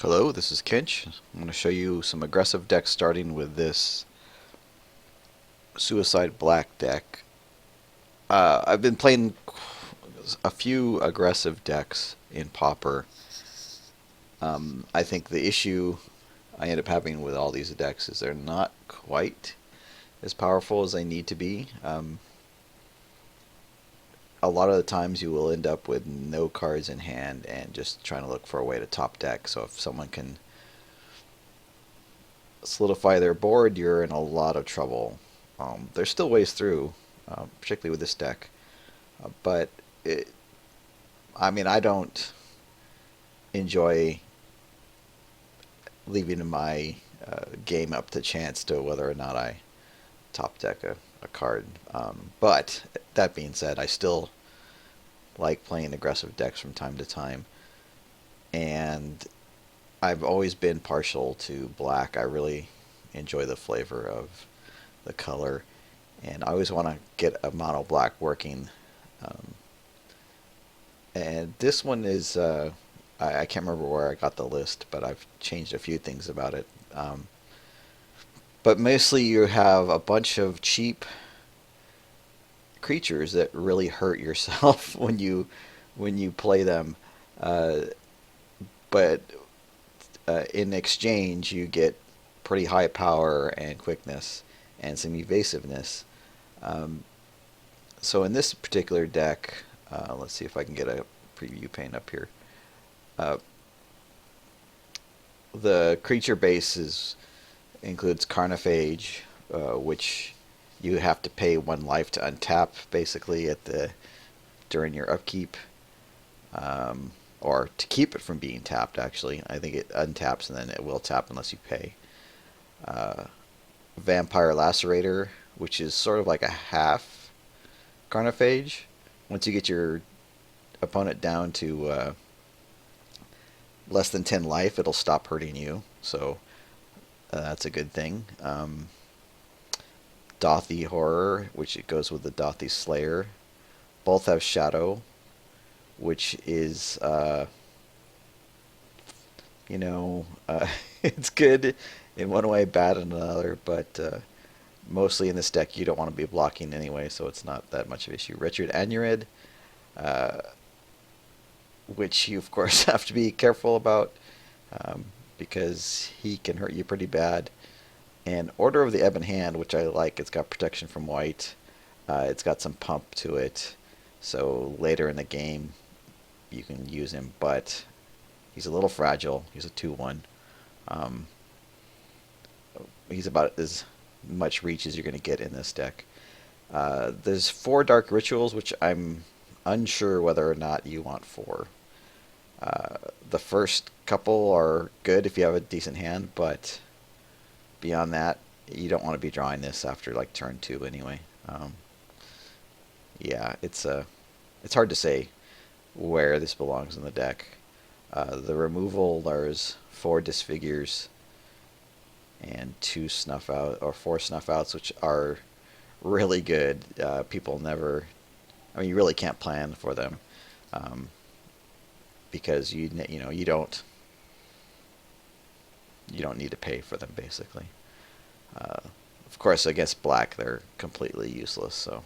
Hello, this is Kinch. I'm going to show you some aggressive decks starting with this Suicide Black deck. I've been playing a few aggressive decks in Pauper. I think the issue I end up having with all these decks is they're not quite as powerful as they need to be. A lot of the times you will end up with no cards in hand and just trying to look for a way to top deck. So if someone can solidify their board, you're in a lot of trouble. There's still ways through, particularly with this deck, but I don't enjoy leaving my game up to chance to whether or not I top deck a card. But that being said, I still like playing aggressive decks from time to time, and I've always been partial to black. I really enjoy the flavor of the color, and I always want to get a mono black working. Um, and this one is, I can't remember where I got the list, but I've changed a few things about it. But mostly you have a bunch of cheap creatures that really hurt yourself when you play them. Uh, but in exchange, you get pretty high power and quickness and some evasiveness. Um, so in this particular deck, let's see if I can get a preview pane up here. Uh, the creature base includes Carnophage, which you have to pay 1 life to untap, basically during your upkeep, or to keep it from being tapped. Actually, I think it untaps and then it will tap unless you pay. Uh, Vampire Lacerator, which is sort of like a half Carnophage. Once you get your opponent down to less than 10 life, it'll stop hurting you. So that's a good thing. Dothy Horror, which it goes with the Dothy Slayer. Both have Shadow, which is, it's good in one way, bad in another, but mostly in this deck you don't want to be blocking anyway, so it's not that much of an issue. Wretched Anurid, uh, which you of course have to be careful about, because he can hurt you pretty bad. And Order of the Ebon Hand, which I like. It's got protection from white. It's got some pump to it, so later in the game you can use him, but he's a little fragile. He's a 2/1. Um, he's about as much reach as you're going to get in this deck. There's 4 Dark Rituals, which I'm unsure whether or not you want 4. The first couple are good if you have a decent hand, but beyond that, you don't want to be drawing this after like turn 2 anyway. Yeah, it's hard to say where this belongs in the deck. The removal, there's 4 Disfigures and 2 Snuff Out, or 4 Snuff Outs, which are really good. People never, you really can't plan for them, because you don't need to pay for them basically. Of course, against black, they're completely useless, so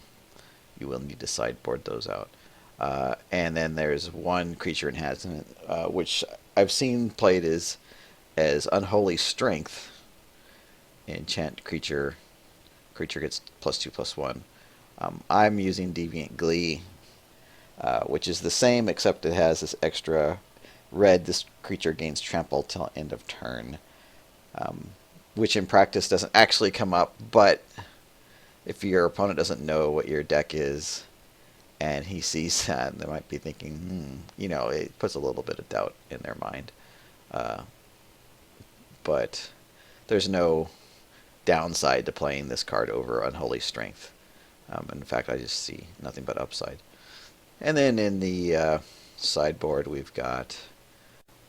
you will need to sideboard those out. And then there's 1 creature enhancement, which I've seen played as Unholy Strength. Enchant creature gets +2/+1. I'm using Deviant Glee, which is the same except it has this extra red. This creature gains trample till end of turn, which in practice doesn't actually come up, but if your opponent doesn't know what your deck is and he sees that, they might be thinking, it puts a little bit of doubt in their mind. But there's no downside to playing this card over Unholy Strength. In fact, I just see nothing but upside. And then in the sideboard, we've got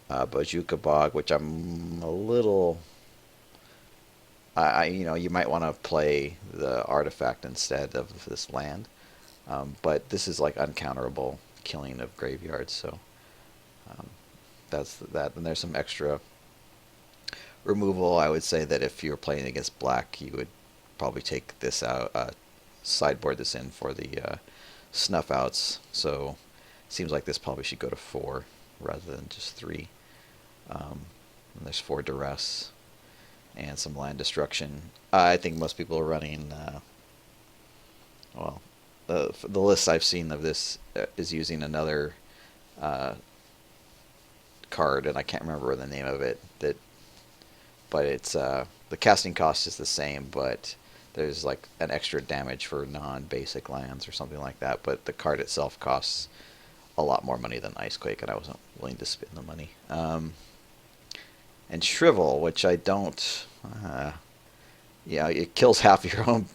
Bojuka Bog, which I'm a little... you might want to play the artifact instead of this land. But this is like uncounterable killing of graveyards, so that's that. And there's some extra removal, I would say that if you're playing against black, you would probably take this out, sideboard this in for the snuff outs. So it seems like this probably should go to 4 rather than just 3. And there's 4 duress and some land destruction. I think most people are running, well, the list I've seen of this is using another card, and I can't remember the name of it. But it's the casting cost is the same, but there's like an extra damage for non-basic lands or something like that. But the card itself costs a lot more money than Icequake, and I wasn't willing to spend the money. And Shrivel, which I don't. Yeah, it kills half your own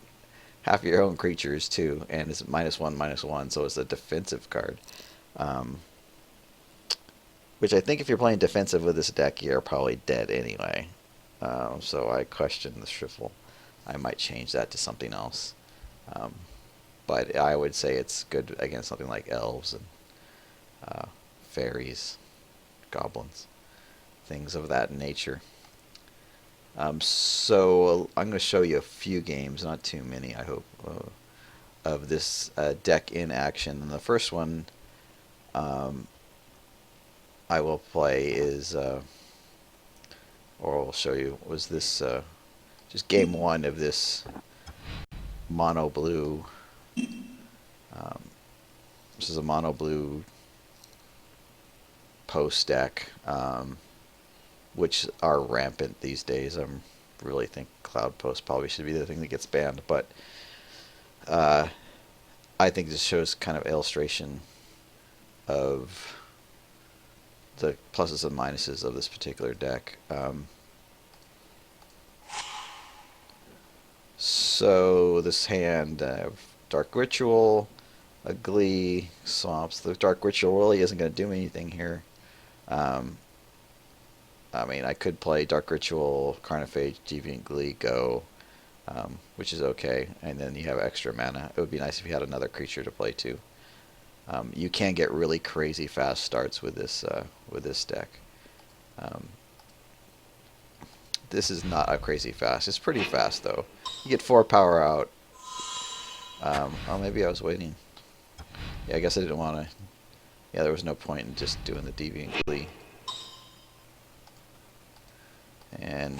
creatures too, and it's -1/-1, so it's a defensive card. Which I think if you're playing defensive with this deck, you're probably dead anyway. So I question the Shrivel. I might change that to something else. But I would say it's good against something like elves and fairies, goblins, things of that nature. So I'm going to show you a few games, not too many, I hope, of this deck in action. And the first one I will play is, or I'll show you, was this just game 1 of this mono blue. This is a mono blue post deck, which are rampant these days. I really think Cloud Post probably should be the thing that gets banned, but I think this shows kind of illustration of the pluses and minuses of this particular deck. So this hand, Dark Ritual, a Glee, Swamps. The Dark Ritual really isn't going to do anything here. I mean, I could play Dark Ritual, Carnophage, Deviant Glee, Go, which is okay, and then you have extra mana. It would be nice if you had another creature to play too. You can get really crazy fast starts with this deck. This is not a crazy fast. It's pretty fast though. You get 4 power out. Oh, maybe I was waiting. Yeah, I guess I didn't want to. Yeah, there was no point in just doing the Deviant Glee. And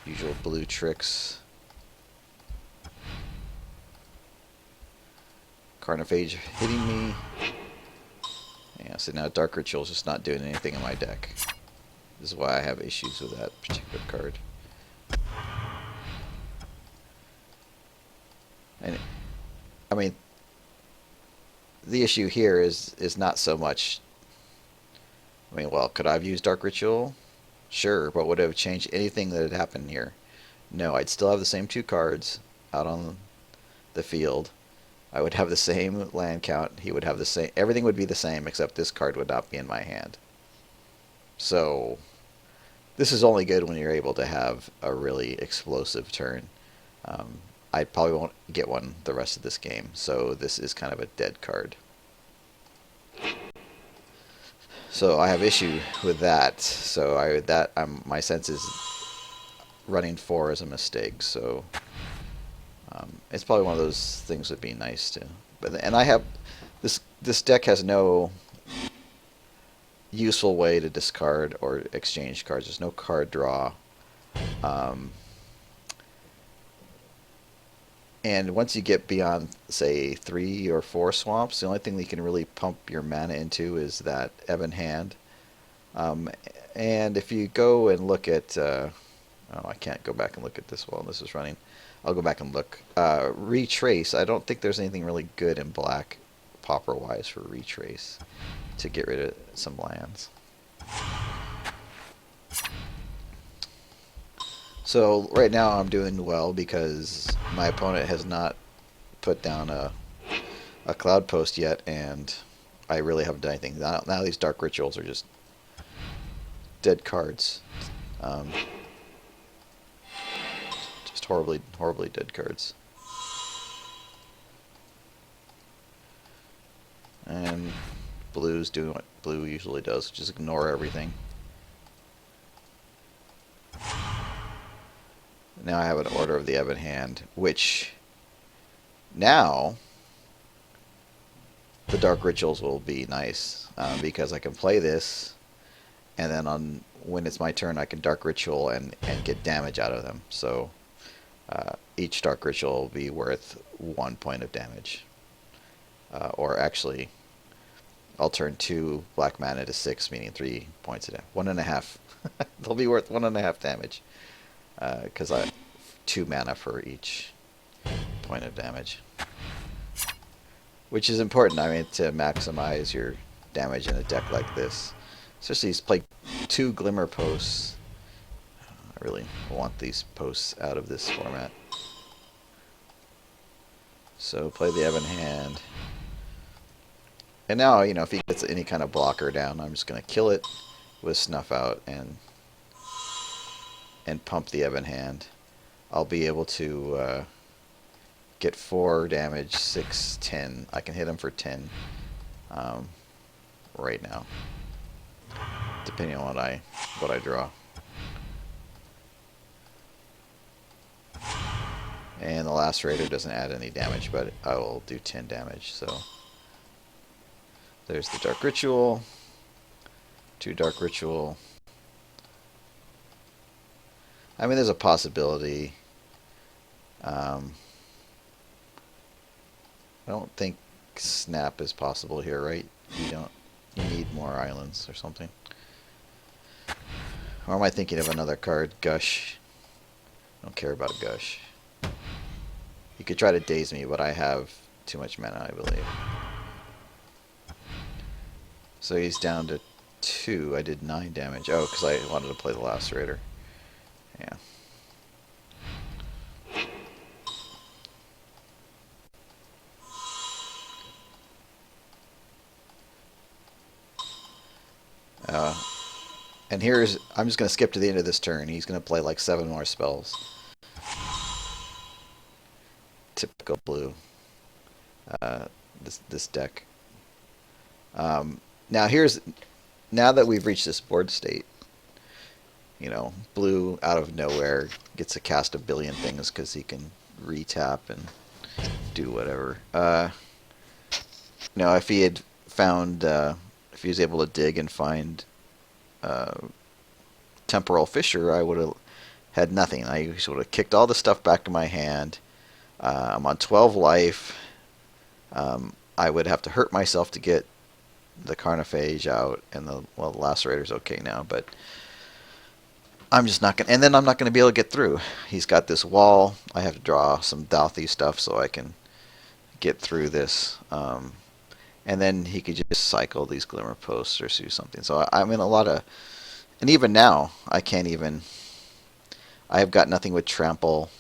usual blue tricks. Carnophage hitting me. Yeah, so now Dark Ritual is just not doing anything in my deck. This is why I have issues with that particular card. And I mean, the issue here is not so much. I mean, well, could I have used Dark Ritual? Sure, but would it have changed anything that had happened here? No, I'd still have the same 2 cards out on the field. I would have the same land count. He would have the same. Everything would be the same, except this card would not be in my hand. So this is only good when you're able to have a really explosive turn. I probably won't get one the rest of this game, so this is kind of a dead card. So I have issue with that. So my sense is running 4 is a mistake. So it's probably one of those things that'd be nice to. And I have this deck has no useful way to discard or exchange cards. There's no card draw. And once you get beyond, say, 3 or 4 swamps, the only thing that you can really pump your mana into is that Ebon Hand. And if you go and look at... oh, I can't go back and look at this while this is running. I'll go back and look. Retrace, I don't think there's anything really good in black, Pauper-wise, for Retrace to get rid of some lands. So right now I'm doing well because my opponent has not put down a Cloud Post yet, and I really haven't done anything. Now these Dark Rituals are just dead cards. Just horribly dead cards. And blue's doing what blue usually does, just ignore everything. Now I have an Order of the Ebon Hand, which now the Dark Rituals will be nice because I can play this, and then on when it's my turn, I can Dark Ritual and get damage out of them. So each Dark Ritual will be worth 1 point of damage. Or actually, I'll turn 2 black mana to 6, meaning 3 points of damage. 1.5. They'll be worth 1.5 damage. Because I 2 mana for each point of damage. Which is important, I mean, to maximize your damage in a deck like this. Especially he's played 2 Glimmer Posts. I really want these posts out of this format. So play the Ebon Hand. And now, you know, if he gets any kind of blocker down, I'm just going to kill it with Snuff Out and pump the Ebon Hand. I'll be able to get 4 damage, 6, 10. I can hit him for 10 right now, depending on what I draw. And the Lacerator doesn't add any damage, but I will do 10 damage. So there's the Dark Ritual, 2 Dark Ritual. I mean, there's a possibility. I don't think Snap is possible here, right? You need more islands or something. Or am I thinking of another card? Gush. I don't care about a Gush. You could try to daze me, but I have too much mana, I believe. So he's down to 2. I did 9 damage. Oh, because I wanted to play the Lacerator. Yeah. And here's, I'm just going to skip to the end of this turn. He's going to play like 7 more spells. Typical blue. This deck. Now that we've reached this board state, you know, blue out of nowhere gets to cast a billion things because he can retap and do whatever. Now, if he had found, if he was able to dig and find Temporal Fissure, I would have had nothing. I would have kicked all the stuff back to my hand. I'm on 12 life. I would have to hurt myself to get the Carnophage out, and the Lacerator's okay now, but I'm just not gonna. And then I'm not gonna be able to get through. He's got this wall. I have to draw some Dalthy stuff so I can get through this. And then he could just cycle these Glimmer Posts or do something. So I'm in a lot of, and even now I can't even. I have got nothing with Trample.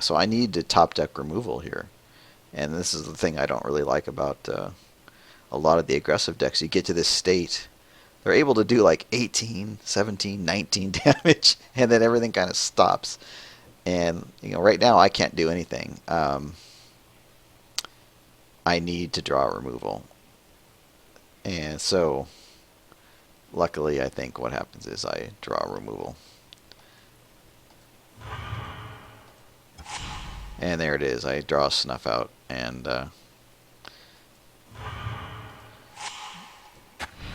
So I need to top deck removal here. And this is the thing I don't really like about a lot of the aggressive decks. You get to this state, they're able to do like 18, 17, 19 damage, and then everything kind of stops. And you know, right now I can't do anything. I need to draw removal. And so, luckily, I think what happens is I draw removal. And there it is. I draw Snuff Out and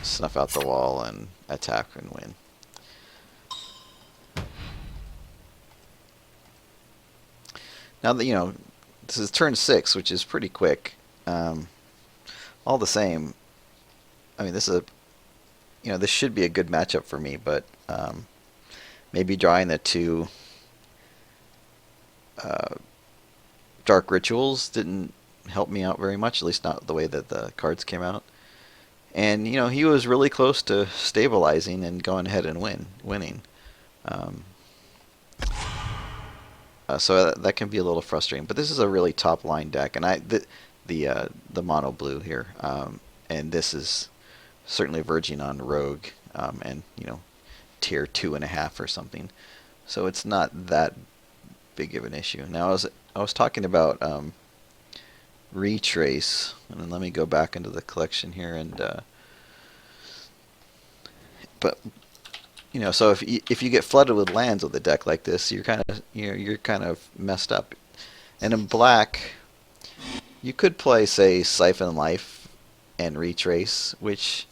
snuff out the wall and attack and win. Now that, you know, this is turn 6, which is pretty quick. All the same, I mean, this is this should be a good matchup for me, but maybe drawing the 2 Dark Rituals didn't help me out very much, at least not the way that the cards came out. And you know, he was really close to stabilizing and going ahead and winning. So that can be a little frustrating. But this is a really top line deck, and the mono blue here, and this is certainly verging on Rogue, and you know, tier 2.5 or something. So it's not that big of an issue. Now I was talking about Retrace, and then let me go back into the collection here, and but So if you get flooded with lands with a deck like this, you're kind of messed up. And in black, you could play, say, Siphon Life and Retrace, which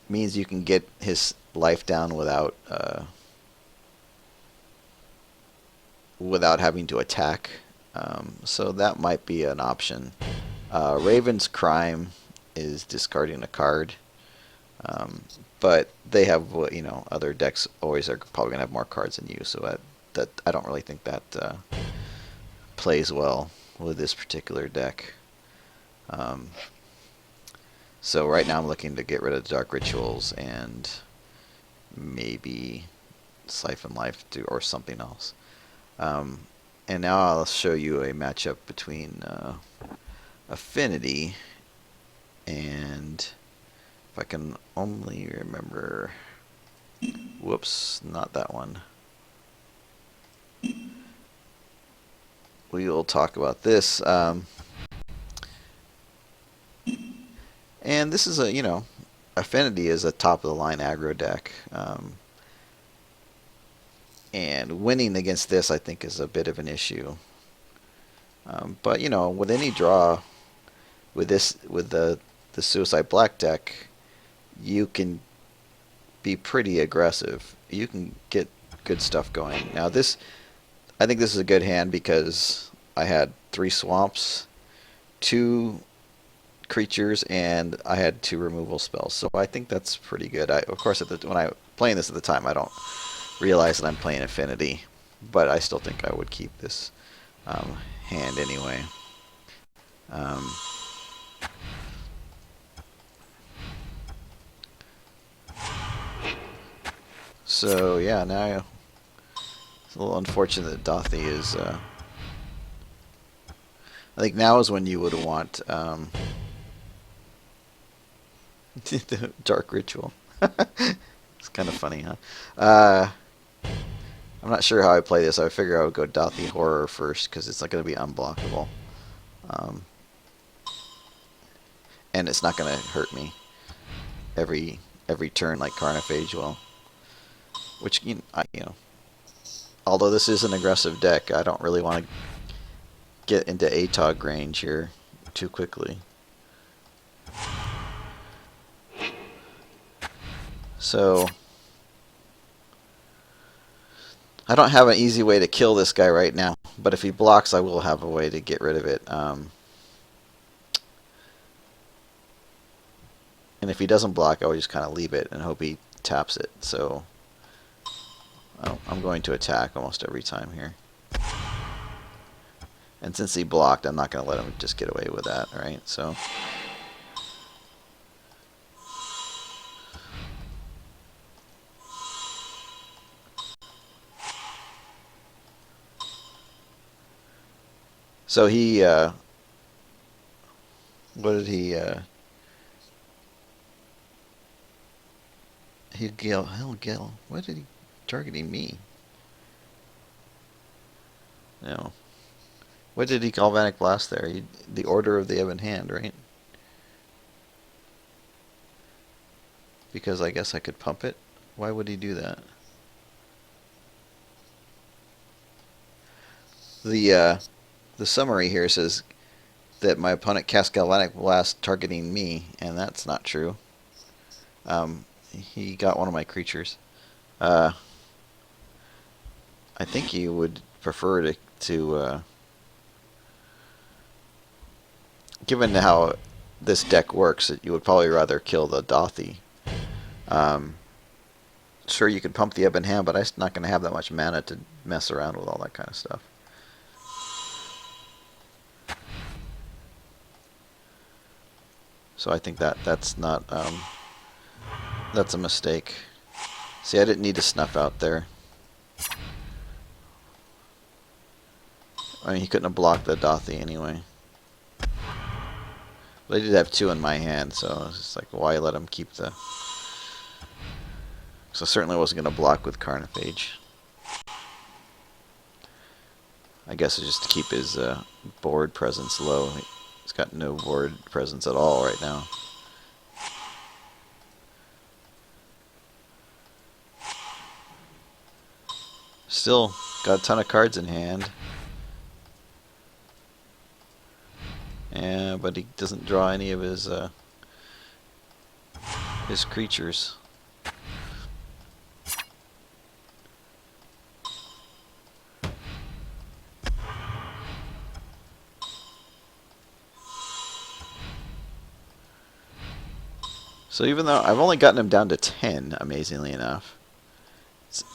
means you can get his life down without having to attack. So that might be an option. Raven's Crime is discarding a card, but they have other decks always are probably gonna have more cards than you. So that I don't really think that plays well with this particular deck. So right now I'm looking to get rid of Dark Rituals and maybe Siphon Life or something else. And now I'll show you a matchup between Affinity and, if I can only remember, whoops, not that one. We will talk about this. And this is Affinity is a top of the line aggro deck. And winning against this, I think, is a bit of an issue. But with any draw, with the Suicide Black deck, you can be pretty aggressive. You can get good stuff going. Now I think this is a good hand because I had 3 swamps, 2 creatures, and I had 2 removal spells. So I think that's pretty good. Of course, when I playing this at the time, I don't realize that I'm playing Affinity, but I still think I would keep this hand anyway. So yeah, now it's a little unfortunate that Dothy is. I think now is when you would want the Dark Ritual. It's kind of funny, huh? I'm not sure how I play this. I figure I would go Dothy Horror first because it's not going to be unblockable, and it's not going to hurt me every turn like Carnophage will. Which although this is an aggressive deck, I don't really want to get into ATOG range here too quickly. So I don't have an easy way to kill this guy right now, but if he blocks, I will have a way to get rid of it. And if he doesn't block, I will just kind of leave it and hope he taps it. So I'm going to attack almost every time here. And since he blocked, I'm not going to let him just get away with that, right? So he, what did he, what did he targeting me? No. What did he Galvanic Blast there? The Order of the Ebon Hand, right? Because I guess I could pump it. Why would he do that? The summary here says that my opponent cast Galvanic Blast targeting me, and that's not true. He got one of my creatures. I think he would prefer to given how this deck works, you would probably rather kill the Dothy. Sure, you could pump the Ebon Hand, but I'm not going to have that much mana to mess around with all that kind of stuff. So I think that's not that's a mistake. See, I didn't need to snuff out there. I mean, he couldn't have blocked the Dothy anyway. But I did have 2 in my hand, so it's just like, why let him keep the... So certainly wasn't going to block with Carnophage. I guess it's just to keep his board presence low. He's got no board presence at all right now. still got a ton of cards in hand. Yeah, but he doesn't draw any of his creatures. So even though I've only gotten him down to 10, amazingly enough,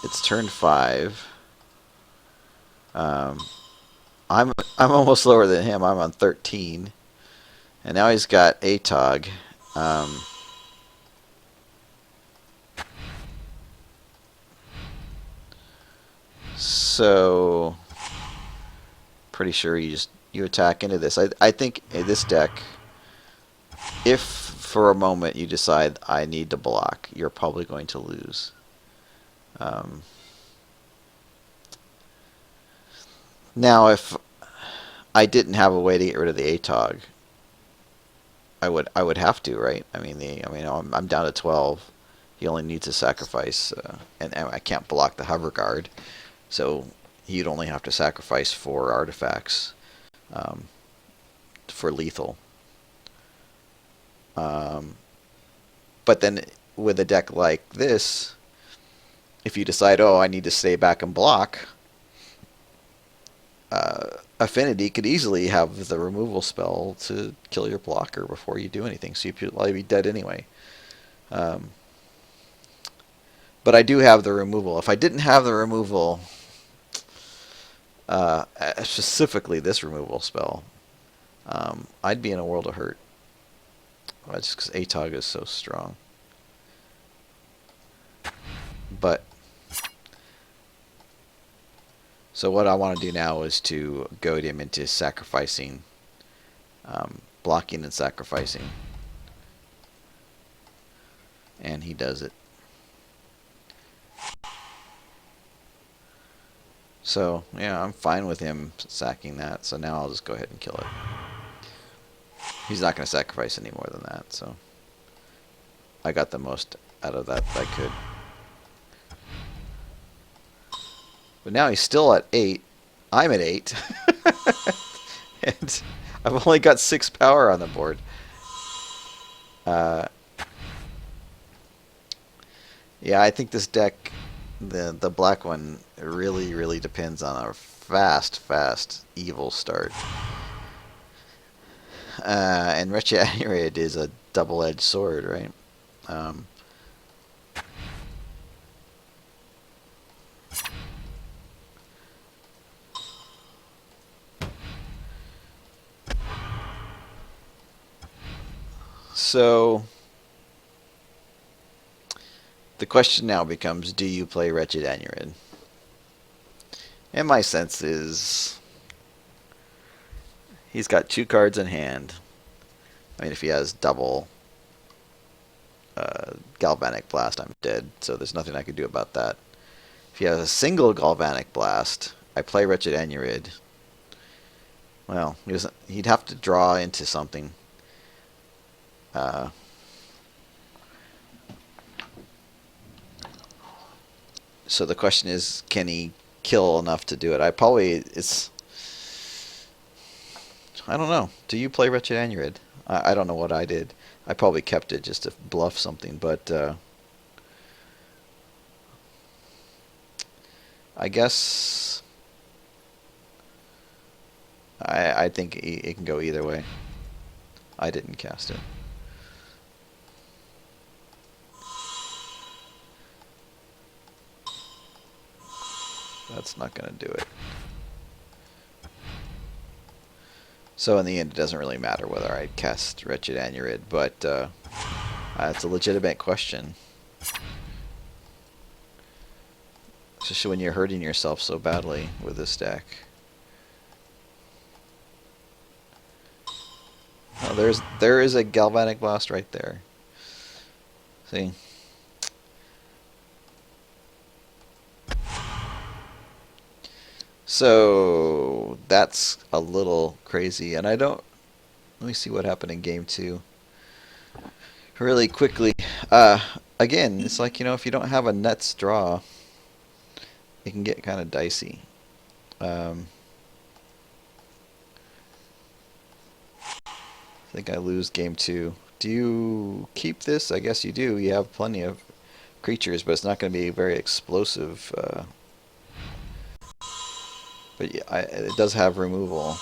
it's turn 5. I'm almost lower than him. I'm on 13, and now he's got ATOG. So pretty sure you attack into this. I think in this deck, if for a moment you decide I need to block, you're probably going to lose. Now, if I didn't have a way to get rid of the ATOG, I would have to, right? I mean, I'm down to 12. He only needs to sacrifice, and I can't block the hover guard, so he'd only have to sacrifice 4 artifacts for lethal. But then with a deck like this, if you decide, oh, I need to stay back and block, Affinity could easily have the removal spell to kill your blocker before you do anything, so you'd probably be dead anyway. But I do have the removal. If I didn't have the removal, specifically this removal spell, I'd be in a world of hurt. Just because ATOG is so strong. But so what I want to do now is to goad him into sacrificing, blocking and sacrificing. And he does it. So, yeah, I'm fine with him sacking that. So now I'll just go ahead and kill it. He's not going to sacrifice any more than that, so I got the most out of that I could. But now he's still at 8. I'm at 8. And I've only got 6 power on the board. Yeah, I think this deck, the black one, really depends on a fast evil start. And Wretched Aneroid is a double-edged sword, right? So the question now becomes, do you play Wretched Aneroid? And my sense is he's got 2 cards in hand. I mean, if he has double Galvanic Blast, I'm dead, so there's nothing I can do about that. If he has a single Galvanic Blast, I play Wretched Aneroid. Well, he'd have to draw into something. So the question is, can he kill enough to do it? I don't know. Do you play Wretched Aneroid? I don't know what I did. I probably kept it just to bluff something, but I guess I think it can go either way. I didn't cast it. That's not going to do it. So in the end, it doesn't really matter whether I cast Wretched Aneroid, but it's a legitimate question. Especially when you're hurting yourself so badly with this deck. Oh, there is a Galvanic Blast right there. See? So that's a little crazy, and let me see what happened in game 2 really quickly. Again, it's like, if you don't have a nuts draw, it can get kind of dicey. I think I lose game 2. Do you keep this? I guess you do. You have plenty of creatures, but it's not going to be very explosive. But yeah, it does have removal.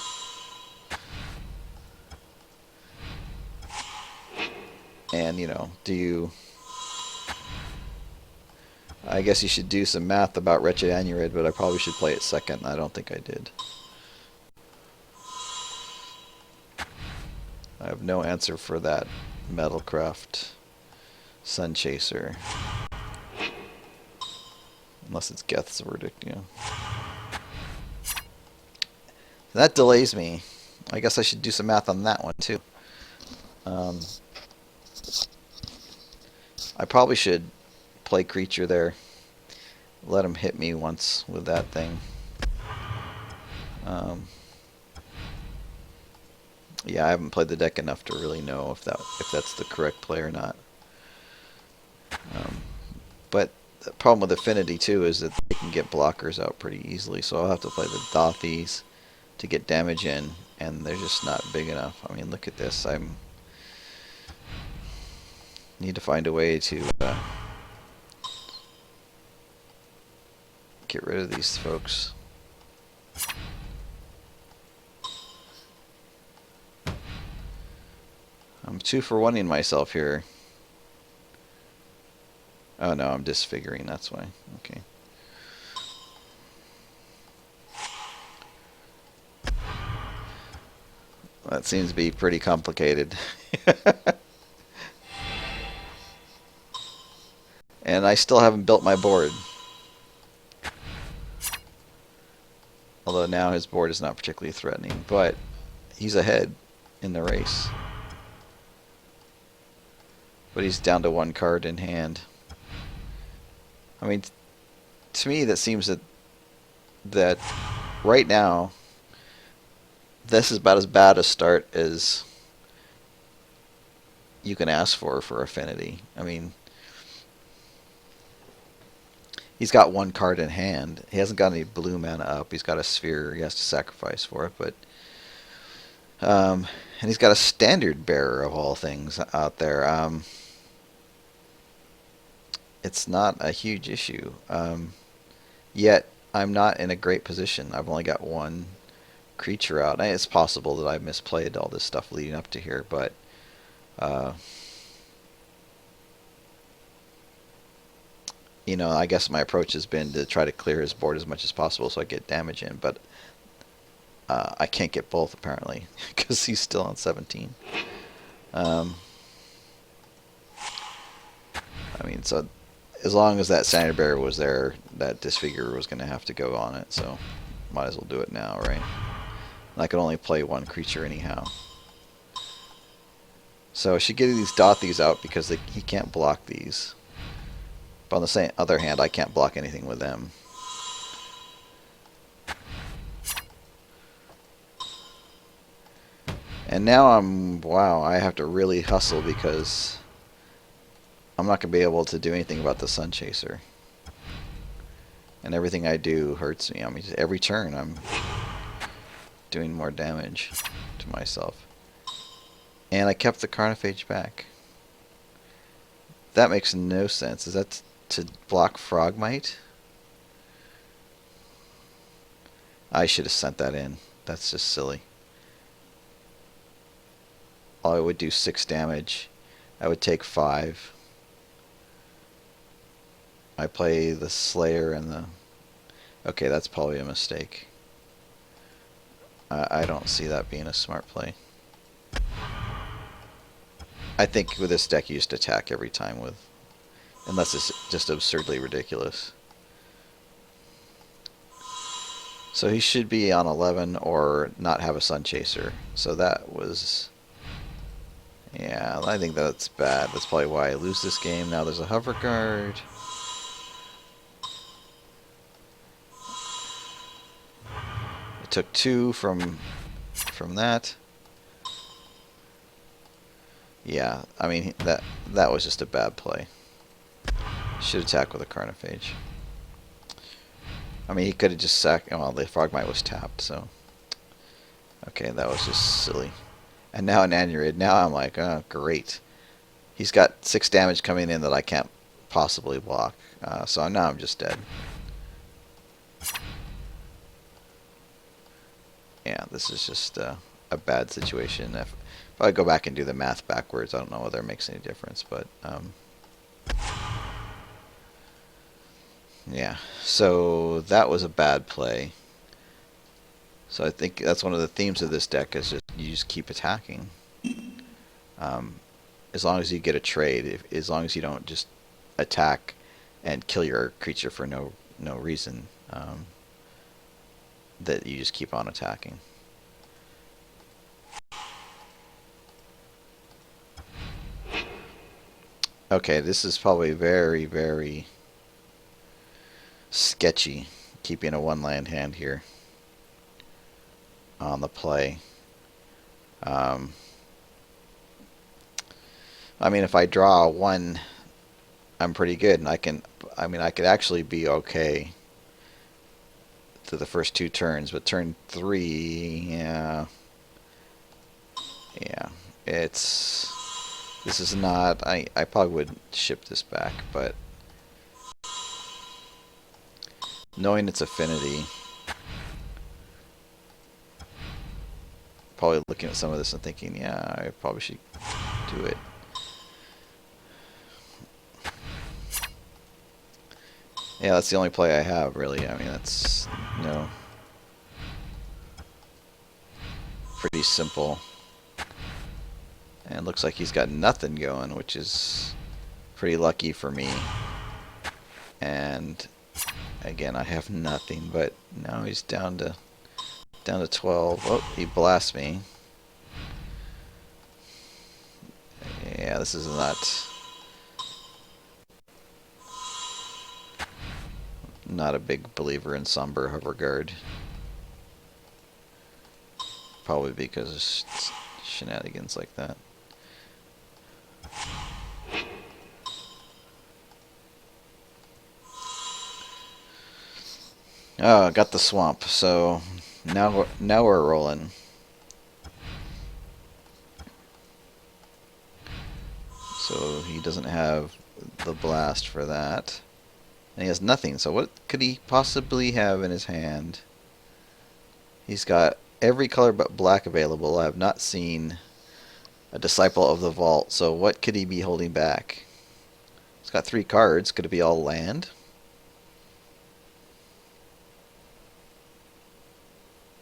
And, you know, do you... I guess you should do some math about Wretched Anurid, but I probably should play it second. I don't think I did. I have no answer for that Metalcraft Sun Chaser. Unless it's Geth's Verdict, you know. That delays me. I guess I should do some math on that one, too. I probably should play creature there. Let him hit me once with that thing. Yeah, I haven't played the deck enough to really know if that's the correct play or not. But the problem with Affinity too is that they can get blockers out pretty easily. So I'll have to play the Dothies to get damage in, and they're just not big enough. I mean, look at this. Need to find a way to get rid of these folks. I'm 2 for 1-ing myself here. Oh no, I'm disfiguring, that's why. Okay. That seems to be pretty complicated. And I still haven't built my board. Although now his board is not particularly threatening, but he's ahead in the race. But he's down to 1 card in hand. I mean, to me that seems that right now this is about as bad a start as you can ask for Affinity. I mean, he's got 1 card in hand. He hasn't got any blue mana up. He's got a sphere he has to sacrifice for it, but and he's got a standard bearer of all things out there. It's not a huge issue. Yet I'm not in a great position. I've only got 1 creature out. And it's possible that I misplayed all this stuff leading up to here, but you know, I guess my approach has been to try to clear his board as much as possible so I get damage in, but I can't get both apparently because he's still on 17. I mean, so as long as that Standard Bearer was there, that Disfigure was going to have to go on it, so might as well do it now, right? And I can only play 1 creature anyhow. So I should get these Dothies out because he can't block these. But on the other hand, I can't block anything with them. And now wow, I have to really hustle because I'm not going to be able to do anything about the Sun Chaser. And everything I do hurts me. I mean, every turn I'm doing more damage to myself. And I kept the Carnophage back. That makes no sense. Is that to block Frogmite? I should have sent that in. That's just silly. I would do 6 damage. I would take 5. I play the Slayer and the... Okay, that's probably a mistake. I don't see that being a smart play. I think with this deck you just attack every time with... Unless it's just absurdly ridiculous. So he should be on 11 or not have a Sun Chaser. So that was... Yeah, I think that's bad. That's probably why I lose this game. Now there's a Hover Guard. It took 2 from that. Yeah, I mean that was just a bad play. Should attack with a Carnophage. I mean, he could have just sacked. Well, the Frogmite was tapped, so. Okay, that was just silly. And now an Anurid. Now I'm like, oh, great. He's got 6 damage coming in that I can't possibly block. So now I'm just dead. Yeah, this is just a bad situation. If I go back and do the math backwards, I don't know whether it makes any difference, but yeah. So that was a bad play. So I think that's one of the themes of this deck is just you just keep attacking. As long as you get a trade, as long as you don't just attack and kill your creature for no reason, that you just keep on attacking. Okay, this is probably very, very sketchy, keeping a 1-land hand here on the play. I mean, if I draw 1, I'm pretty good, and I could actually be okay to the first 2 turns, but turn 3, yeah, this is not. I probably would ship this back, but knowing its affinity, probably looking at some of this and thinking, yeah, I probably should do it. Yeah, that's the only play I have, really. I mean, that's, pretty simple. And it looks like he's got nothing going, which is pretty lucky for me. And again, I have nothing, but now he's down to 12. Oh, he blasts me. Yeah, this is not a big believer in Somber Hoverguard. Probably because of shenanigans like that. Oh, I got the swamp. So now we're rolling. So he doesn't have the blast for that. And he has nothing. So what could he possibly have in his hand? He's got every color but black available. I have not seen a Disciple of the Vault. So what could he be holding back? He's got 3 cards. Could it be all land?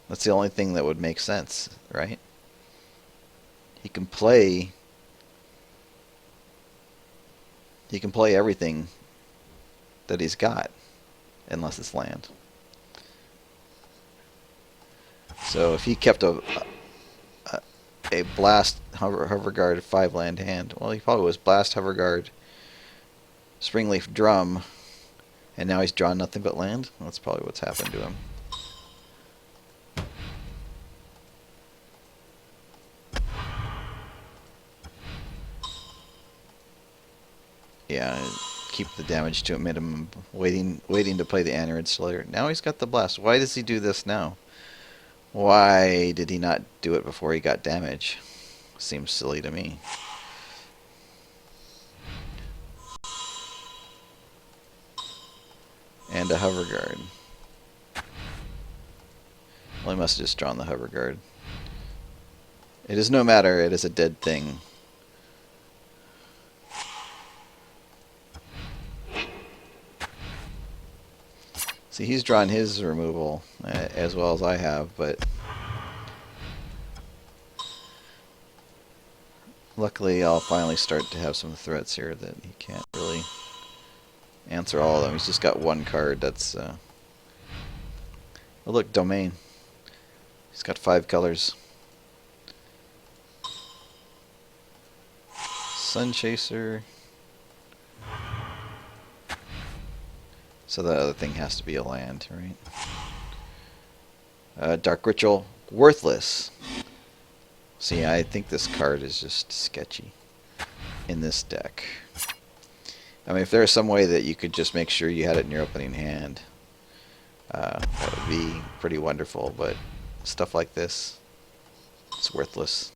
That's the only thing that would make sense, right? He can play everything that he's got, unless it's land. So if he kept a blast Hoverguard 5-land hand, well, he probably was blast Hoverguard, Springleaf Drum, and now he's drawn nothing but land. That's probably what's happened to him. Yeah, keep the damage to a minimum, waiting to play the Anurid Slayer. Now he's got the blast. Why does he do this now? Why did he not do it before he got damage? Seems silly to me. And a Hoverguard. Well, he must have just drawn the Hoverguard. It is no matter, it is a dead thing. See, he's drawn his removal as well as I have, but luckily I'll finally start to have some threats here that he can't really answer all of them. He's just got 1 card. That's oh look, Domain. He's got 5 colors. Sun Chaser. So the other thing has to be a land, right? Dark Ritual, worthless. See, I think this card is just sketchy in this deck. I mean, if there's some way that you could just make sure you had it in your opening hand, That would be pretty wonderful, but stuff like this, it's worthless.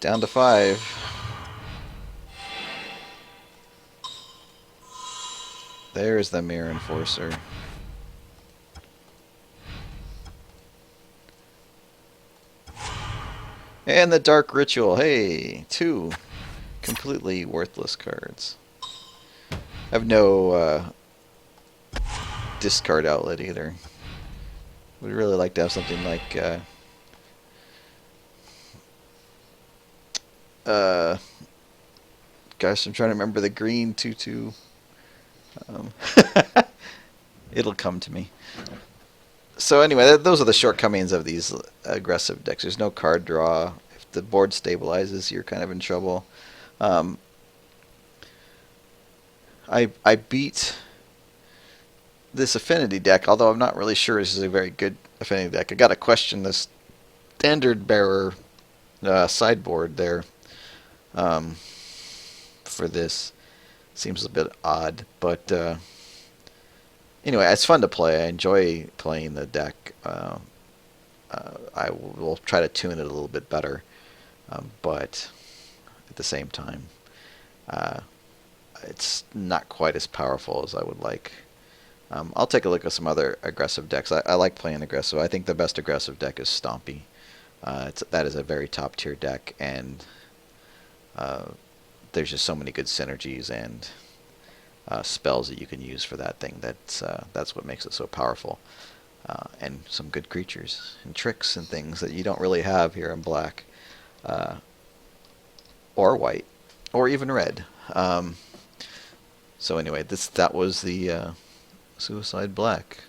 Down to 5. There's the Mirror Enforcer. And the Dark Ritual. Hey, 2 completely worthless cards. I have no discard outlet either. Would really like to have something like uh, gosh, I'm trying to remember the green 2/2. Um, it'll come to me. So anyway, those are the shortcomings of these aggressive decks. There's no card draw. If the board stabilizes, you're kind of in trouble. Um, I beat this affinity deck, although I'm not really sure this is a very good affinity deck. I got to question this standard bearer sideboard there um, for this. Seems a bit odd, but anyway, it's fun to play. I enjoy playing the deck. I will try to tune it a little bit better, but at the same time, uh, it's not quite as powerful as I would like. I'll take a look at some other aggressive decks. I like playing aggressive. I think the best aggressive deck is Stompy. That is a very top tier deck, and there's just so many good synergies and spells that you can use for that thing. That's what makes it so powerful. And some good creatures and tricks and things that you don't really have here in black, or white, or even red. So anyway, that was the Suicide Black.